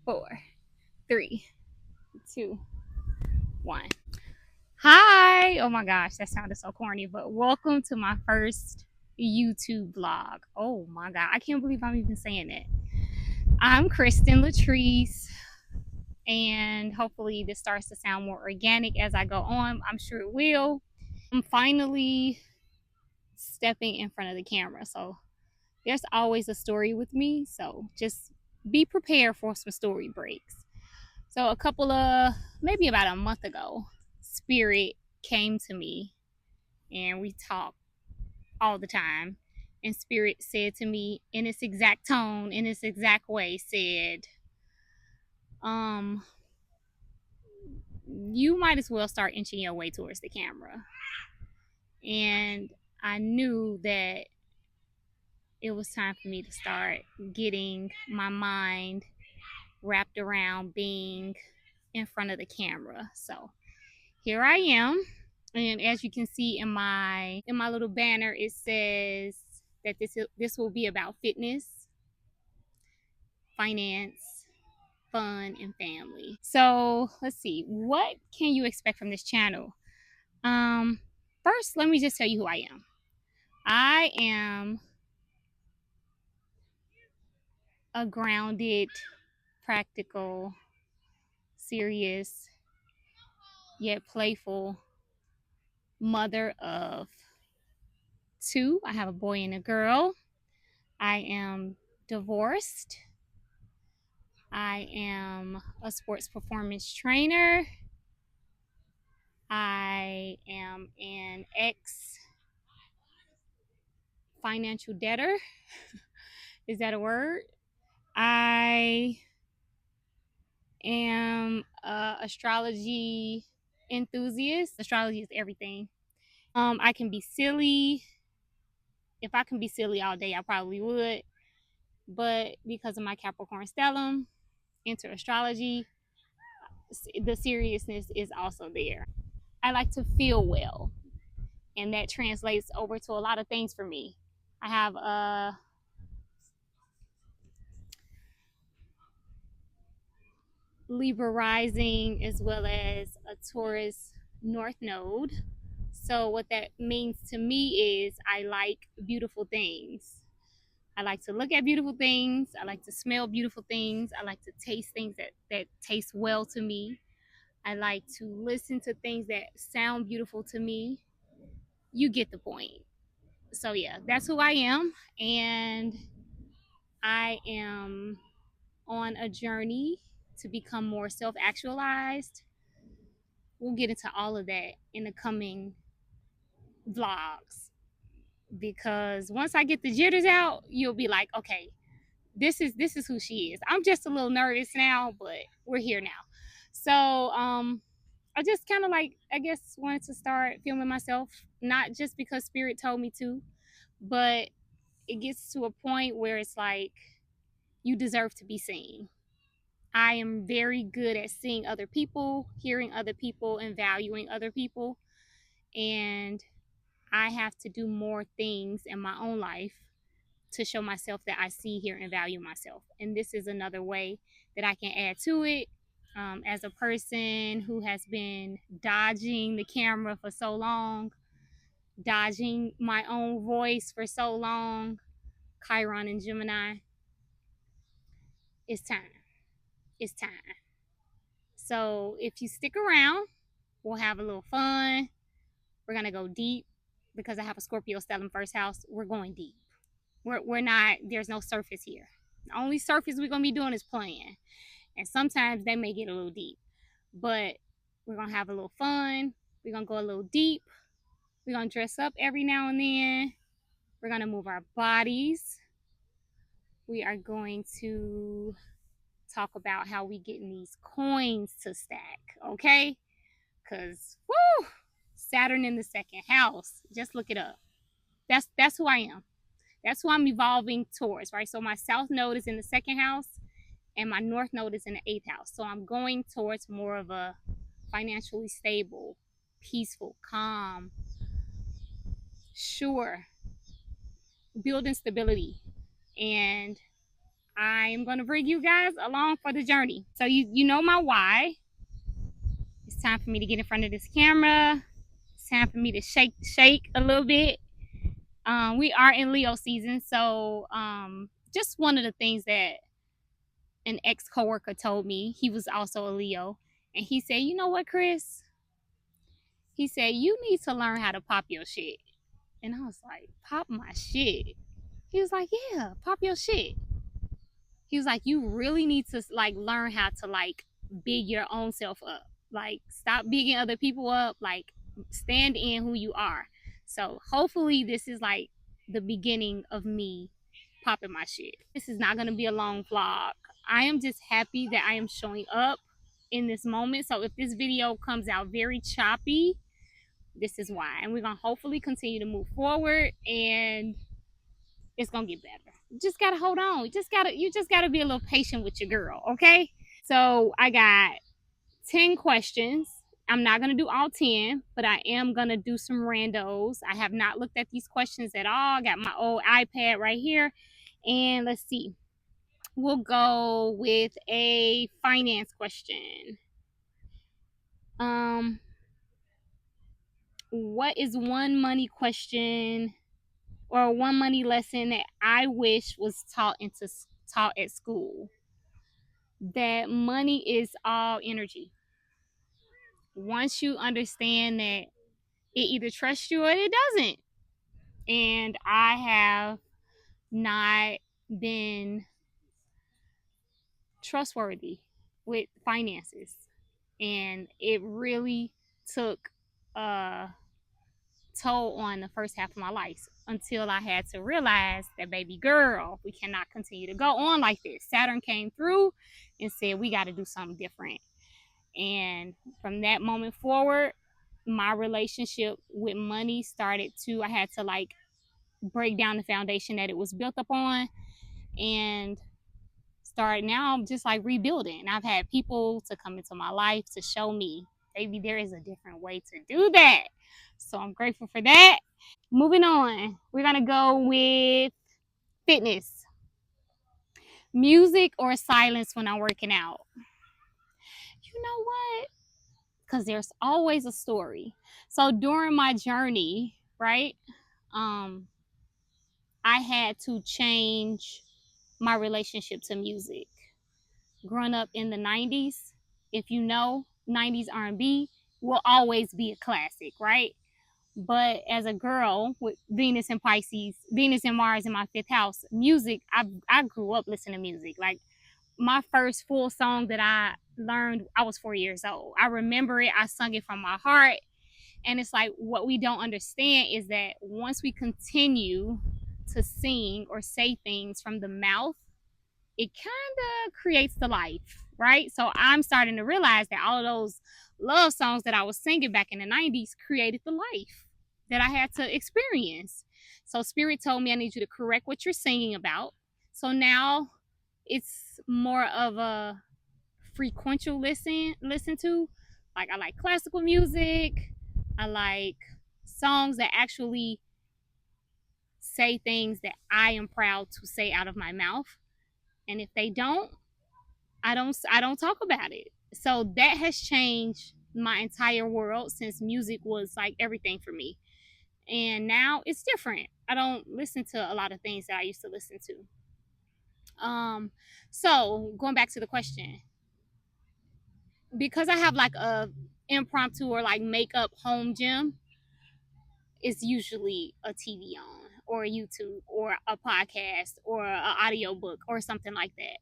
4, 3, 2, 1. Hi. Oh my gosh, that sounded so corny, but welcome to my first YouTube vlog. Oh my god, I can't believe I'm even saying it. I'm Kristen Latrice, and hopefully this starts to sound more organic as I go on. I'm sure it will. I'm finally stepping in front of the camera, so there's always a story with me, so just be prepared for some story breaks. So maybe about a month ago, Spirit came to me and we talked all the time. And Spirit said to me in its exact tone, in its exact way, said, um, you might as well start inching your way towards the camera. And I knew that it was time for me to start getting my mind wrapped around being in front of the camera. So here I am. And as you can see in my little banner, it says that this will be about fitness, finance, fun, and family. So let's see, what can you expect from this channel? First, let me just tell you who I am. I am a grounded, practical, serious, yet playful mother of 2. I have a boy and a girl. I am divorced. I am a sports performance trainer. I am an ex financial debtor. Is that a word? I am a astrology enthusiast. Astrology is everything. I can be silly. If I can be silly all day, I probably would. But because of my Capricorn stellium, into astrology, the seriousness is also there. I like to feel well, and that translates over to a lot of things for me. I have a Libra rising as well as a Taurus North Node. So what that means to me is I like beautiful things. I like to look at beautiful things. I like to smell beautiful things. I like to taste things that taste well to me. I like to listen to things that sound beautiful to me. You get the point. So yeah, that's who I am, and I am on a journey to become more self-actualized. We'll get into all of that in the coming vlogs, because once I get the jitters out, you'll be like, okay, this is who she is. I'm just a little nervous now, but we're here now. So I just kind of like, I guess, wanted to start filming myself, not just because Spirit told me to, but it gets to a point where it's like, you deserve to be seen. I am very good at seeing other people, hearing other people, and valuing other people. And I have to do more things in my own life to show myself that I see, hear, and value myself. And this is another way that I can add to it. As a person who has been dodging the camera for so long, dodging my own voice for so long, Chiron and Gemini, it's time. It's time. So if you stick around, we'll have a little fun. We're going to go deep because I have a Scorpio stellium first house. We're going deep. We're not, there's no surface here. The only surface we're going to be doing is playing. And sometimes they may get a little deep. But we're going to have a little fun. We're going to go a little deep. We're going to dress up every now and then. We're going to move our bodies. We are going to talk about how we getting these coins to stack, okay? Because, woo, Saturn in the second house. Just look it up. That's who I am. That's who I'm evolving towards, right? So my South Node is in the second house, and my North Node is in the 8th house. So I'm going towards more of a financially stable, peaceful, calm, sure, building stability. And I'm going to bring you guys along for the journey. So you know my why. It's time for me to get in front of this camera. It's time for me to shake a little bit. We are in Leo season, so just one of the things that an ex coworker told me, he was also a Leo, and he said, "You know what, Chris? He said you need to learn how to pop your shit." And I was like, "Pop my shit?" He was like, "Yeah, pop your shit." He was like, "You really need to like learn how to like big your own self up. Like stop bigging other people up. Like stand in who you are." So hopefully this is like the beginning of me popping my shit. This is not gonna be a long vlog. I am just happy that I am showing up in this moment. So if this video comes out very choppy, this is why. And we're gonna hopefully continue to move forward, and it's gonna get better. You just gotta hold on. You just gotta be a little patient with your girl, okay? So I got 10 questions. I'm not gonna do all 10, but I am gonna do some randos. I have not looked at these questions at all. I got my old iPad right here. And let's see. We'll go with a finance question. What is one money question or one money lesson that I wish was taught at school? That money is all energy. Once you understand that it either trusts you or it doesn't. And I have not been trustworthy with finances. And it really took a toll on the first half of my life until I had to realize that, baby girl, we cannot continue to go on like this. Saturn came through and said, we got to do something different. And from that moment forward, my relationship with money I had to like break down the foundation that it was built upon and start now just like rebuilding. I've had people to come into my life to show me, maybe there is a different way to do that. So I'm grateful for that. Moving on, we're going to go with fitness. Music or silence when I'm working out? You know what? Because there's always a story. So during my journey, right, I had to change my relationship to music. Growing up in the 90s, if you know, 90s R&B will always be a classic, right? But as a girl with Venus and Pisces, Venus and Mars in my fifth house, music, I grew up listening to music. Like my first full song that I learned, I was 4 years old. I remember it, I sung it from my heart. And it's like what we don't understand is that once we continue to sing or say things from the mouth, it kind of creates the life, right? So I'm starting to realize that all of those love songs that I was singing back in the 90s created the life that I had to experience. So Spirit told me I need you to correct what you're singing about. So now it's more of a frequential listen to. Like I like classical music. I like songs that actually say things that I am proud to say out of my mouth. And if they don't, I don't talk about it. So that has changed my entire world since music was like everything for me. And now it's different. I don't listen to a lot of things that I used to listen to. So going back to the question, because I have like a impromptu or like makeup home gym, it's usually a TV on or a YouTube or a podcast or an audio book or something like that.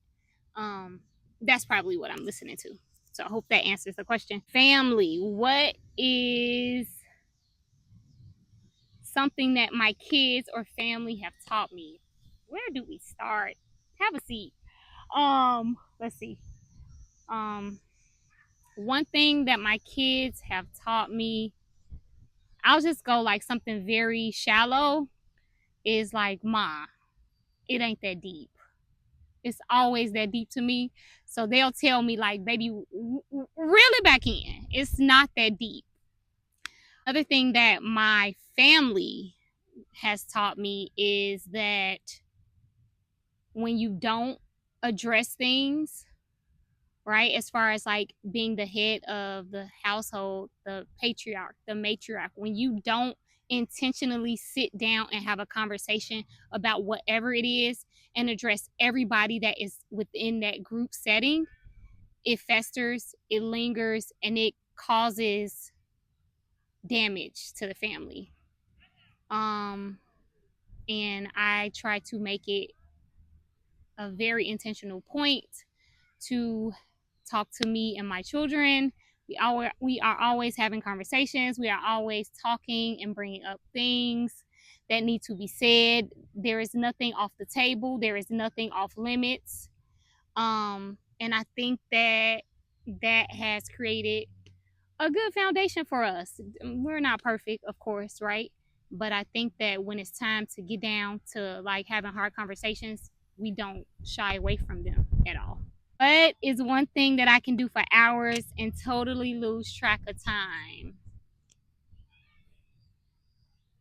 That's probably what I'm listening to. So I hope that answers the question. Family, what is something that my kids or family have taught me? Where do we start? Have a seat. Let's see. One thing that my kids have taught me, I'll just go like something very shallow, is like, Ma, it ain't that deep. It's always that deep to me. So they'll tell me like, baby, reel it back in. It's not that deep. Another thing that my family has taught me is that when you don't address things, right? As far as like being the head of the household, the patriarch, the matriarch, when you don't intentionally sit down and have a conversation about whatever it is and address everybody that is within that group setting, it festers, it lingers, and it causes damage to the family. Um, and I try to make it a very intentional point to talk to me and my children. We are always having conversations. We are always talking and bringing up things that need to be said. There is nothing off the table. There is nothing off limits. And I think that that has created a good foundation for us. We're not perfect, of course, right? But I think that when it's time to get down to like having hard conversations, we don't shy away from them at all. What is one thing that I can do for hours and totally lose track of time?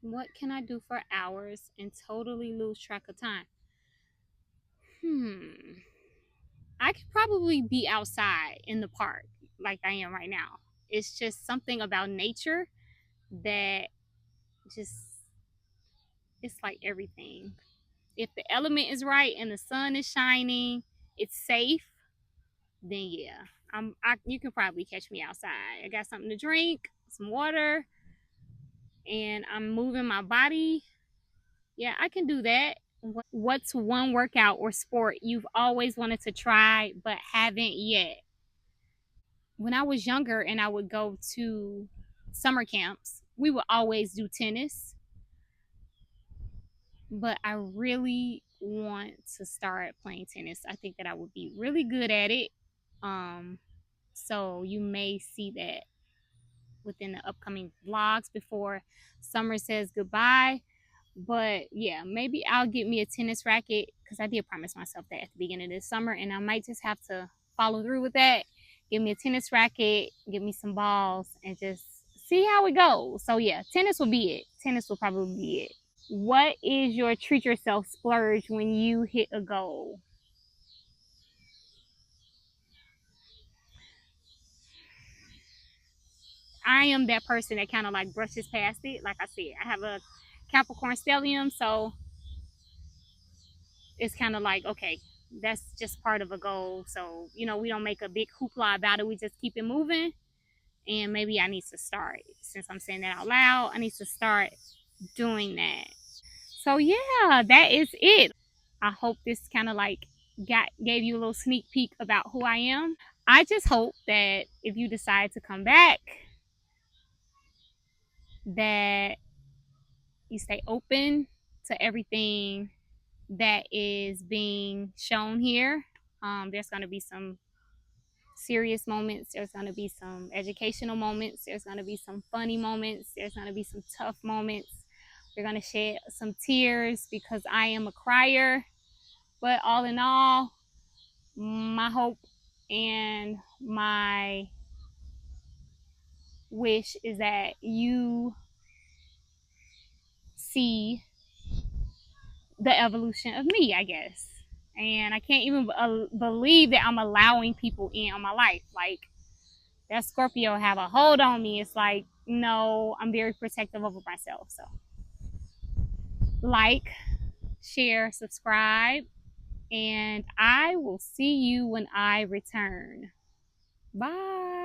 What can I do for hours and totally lose track of time? Hmm. I could probably be outside in the park like I am right now. It's just something about nature that just, it's like everything. If the element is right and the sun is shining, it's safe, then yeah. You can probably catch me outside. I got something to drink, some water, and I'm moving my body. Yeah, I can do that. What's one workout or sport you've always wanted to try but haven't yet? When I was younger and I would go to summer camps, we would always do tennis, but I really want to start playing tennis. I think that I would be really good at it. Um, so you may see that within the upcoming vlogs before summer says goodbye. But yeah, maybe I'll get me a tennis racket because I did promise myself that at the beginning of this summer, and I might just have to follow through with that. Give me a tennis racket, give me some balls, and just see how it goes. So yeah, tennis will be it. Tennis will probably be it. What is your treat yourself splurge when you hit a goal? I am that person that kind of like brushes past it. Like I said, I have a Capricorn stellium, so it's kind of like, okay, that's just part of a goal. So, we don't make a big hoopla about it. We just keep it moving. And maybe I need to start, since I'm saying that out loud, I need to start doing that. So, yeah, that is it. I hope this kind of like gave you a little sneak peek about who I am. I just hope that if you decide to come back, that you stay open to everything that is being shown here. There's going to be some serious moments, there's going to be some educational moments, there's going to be some funny moments, there's going to be some tough moments. We're going to shed some tears because I am a crier. But all in all, my hope and my wish is that you see the evolution of me, I guess. And I can't even believe that I'm allowing people in on my life. Like, that Scorpio have a hold on me. It's like, no, I'm very protective over myself. So, like, share, subscribe, and I will see you when I return. Bye.